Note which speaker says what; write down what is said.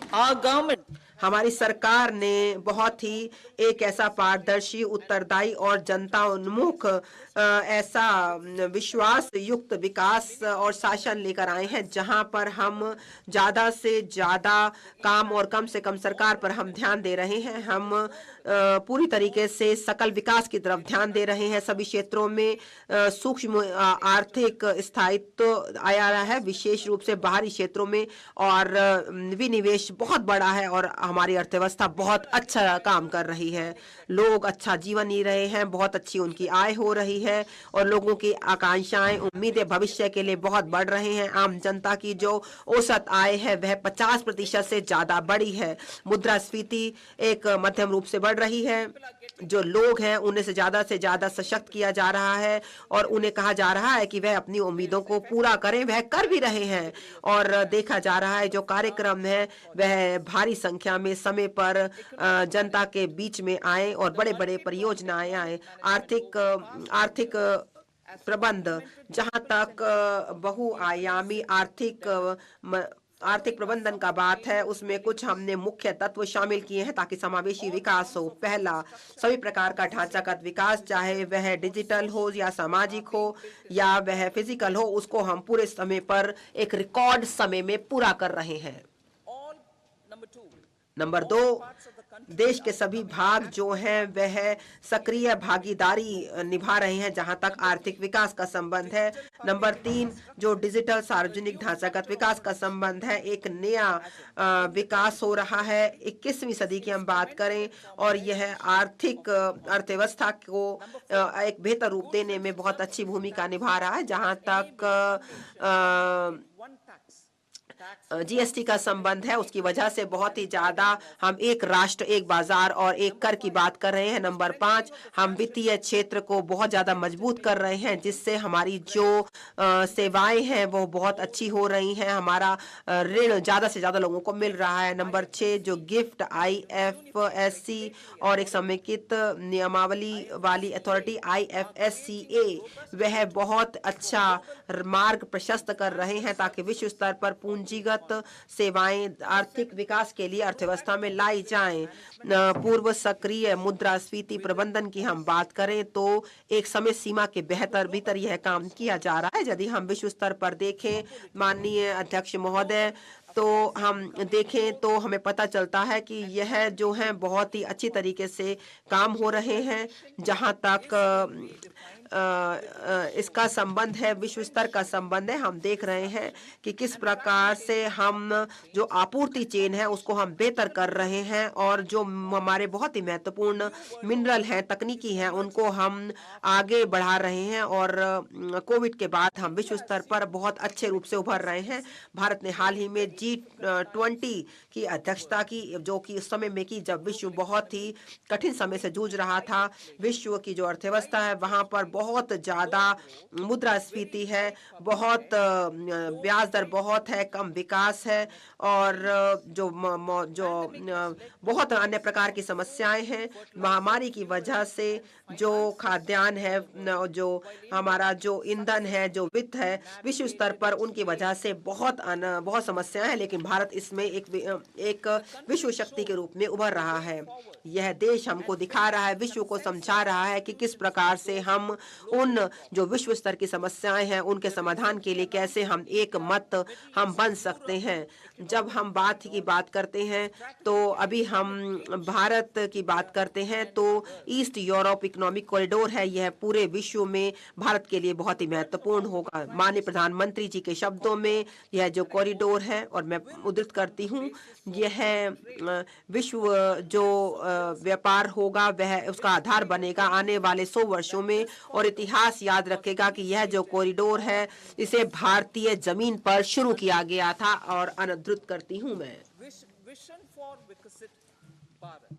Speaker 1: Our government
Speaker 2: हमारी सरकार ने बहुत ही एक ऐसा पारदर्शी, उत्तरदायी और जनता उन्मुख ऐसा विश्वास युक्त विकास और शासन लेकर आए हैं, जहां पर हम ज्यादा से ज्यादा काम और कम से कम सरकार पर हम ध्यान दे रहे हैं। हम पूरी तरीके से सकल विकास की तरफ ध्यान दे रहे हैं। सभी क्षेत्रों में सूक्ष्म आर्थिक स्थायित्व आया रहा है, विशेष रूप से बाहरी क्षेत्रों में, और विनिवेश बहुत बड़ा है और हमारी अर्थव्यवस्था बहुत अच्छा काम कर रही है। लोग अच्छा जीवन जी रहे हैं, बहुत अच्छी उनकी आय हो रही है और लोगों की आकांक्षाएं, उम्मीदें भविष्य के लिए बहुत बढ़ रहे हैं। आम जनता की जो औसत आय है वह 50% से ज्यादा बढ़ी है। मुद्रास्फीति एक मध्यम रूप से बढ़ रही है। जो लोग हैं उन्हें से ज्यादा सशक्त किया जा रहा है और उन्हें कहा जा रहा है कि वह अपनी उम्मीदों को पूरा करें। वह कर भी रहे हैं और देखा जा रहा है जो कार्यक्रम है वह भारी संख्या में समय पर जनता के बीच में आए और बड़े बड़े परियोजनाएं आए। आर्थिक प्रबंध, जहां तक बहुआयामी आर्थिक प्रबंधन का बात है, उसमें कुछ हमने मुख्य तत्व शामिल किए हैं ताकि समावेशी विकास हो। पहला, सभी प्रकार का ढांचागत विकास, चाहे वह डिजिटल हो या सामाजिक हो या वह फिजिकल हो, उसको हम पूरे समय पर एक रिकॉर्ड समय में पूरा कर रहे हैं। नंबर 2, देश के सभी भाग जो हैं वह सक्रिय भागीदारी निभा रहे हैं जहां तक आर्थिक विकास का संबंध है। नंबर 3, जो डिजिटल सार्वजनिक ढांचागत विकास का संबंध है, एक नया विकास हो रहा है। 21वीं सदी की हम बात करें और यह अर्थव्यवस्था को एक बेहतर रूप देने में बहुत अच्छी भूमिका निभा रहा है। जहां तक जीएसटी का संबंध है, उसकी वजह से बहुत ही ज्यादा हम एक राष्ट्र, एक बाजार और एक कर की बात कर रहे हैं। नंबर 5, हम वित्तीय क्षेत्र को बहुत ज्यादा मजबूत कर रहे हैं, जिससे हमारी जो सेवाएं हैं वो बहुत अच्छी हो रही हैं। हमारा ऋण ज्यादा से ज्यादा लोगों को मिल रहा है। नंबर 6, जो गिफ्ट IFSC और एक समेकित नियमावली वाली अथॉरिटी IFSCA, वह बहुत अच्छा मार्ग प्रशस्त कर रहे हैं ताकि विश्व स्तर पर पूंजीगत सेवाएं आर्थिक विकास के लिए अर्थव्यवस्था में लाई जाएं। पूर्व सक्रिय मुद्रास्फीति प्रबंधन की हम बात करें तो एक समय सीमा के भीतर यह काम किया जा रहा है। यदि हम विश्व स्तर पर देखें, माननीय अध्यक्ष महोदय, तो हम देखें तो हमें पता चलता है कि यह जो है बहुत ही अच्छी तरीके से काम हो रहे हैं। जहां तक इसका संबंध है, विश्व स्तर का संबंध है, हम देख रहे हैं कि किस प्रकार से हम जो आपूर्ति चेन है उसको हम बेहतर कर रहे हैं और जो हमारे बहुत ही महत्वपूर्ण मिनरल हैं, तकनीकी हैं, उनको हम आगे बढ़ा रहे हैं। और कोविड के बाद हम विश्व स्तर पर बहुत अच्छे रूप से उभर रहे हैं। भारत ने हाल ही में G20 की अध्यक्षता की, जो कि उस समय में की जब विश्व बहुत ही कठिन समय से जूझ रहा था। विश्व की जो अर्थव्यवस्था है वहां पर बहुत ज्यादा मुद्रास्फीति है, बहुत ब्याज दर बहुत है, कम विकास है और जो बहुत अन्य प्रकार की समस्याएं हैं। महामारी की वजह से जो खाद्यान्न है, जो हमारा जो ईंधन है, जो वित्त है, विश्व स्तर पर उनकी वजह से बहुत समस्याएं हैं, लेकिन भारत इसमें एक विश्व शक्ति के रूप में उभर रहा है। यह देश हमको दिखा रहा है, विश्व को समझा रहा है कि किस प्रकार से हम उन जो विश्व स्तर की समस्याएं हैं उनके समाधान के लिए कैसे हम एक मत हम बन सकते हैं। जब हम बात करते हैं तो अभी हम भारत की बात करते हैं तो ईस्ट यूरोप इकोनॉमिक कॉरिडोर है, यह पूरे विश्व में भारत के लिए बहुत ही महत्वपूर्ण होगा। माननीय प्रधानमंत्री जी के शब्दों में यह जो कॉरिडोर है, और मैं उद्धृत करती हूँ, यह विश्व जो व्यापार होगा वह उसका आधार बनेगा आने वाले 100 वर्षों में, और इतिहास याद रखेगा कि यह जो कॉरिडोर है इसे भारतीय जमीन पर शुरू किया गया था। और अनुद्धृत करती हूं मैं,
Speaker 1: विजन फॉर विकसित भारत।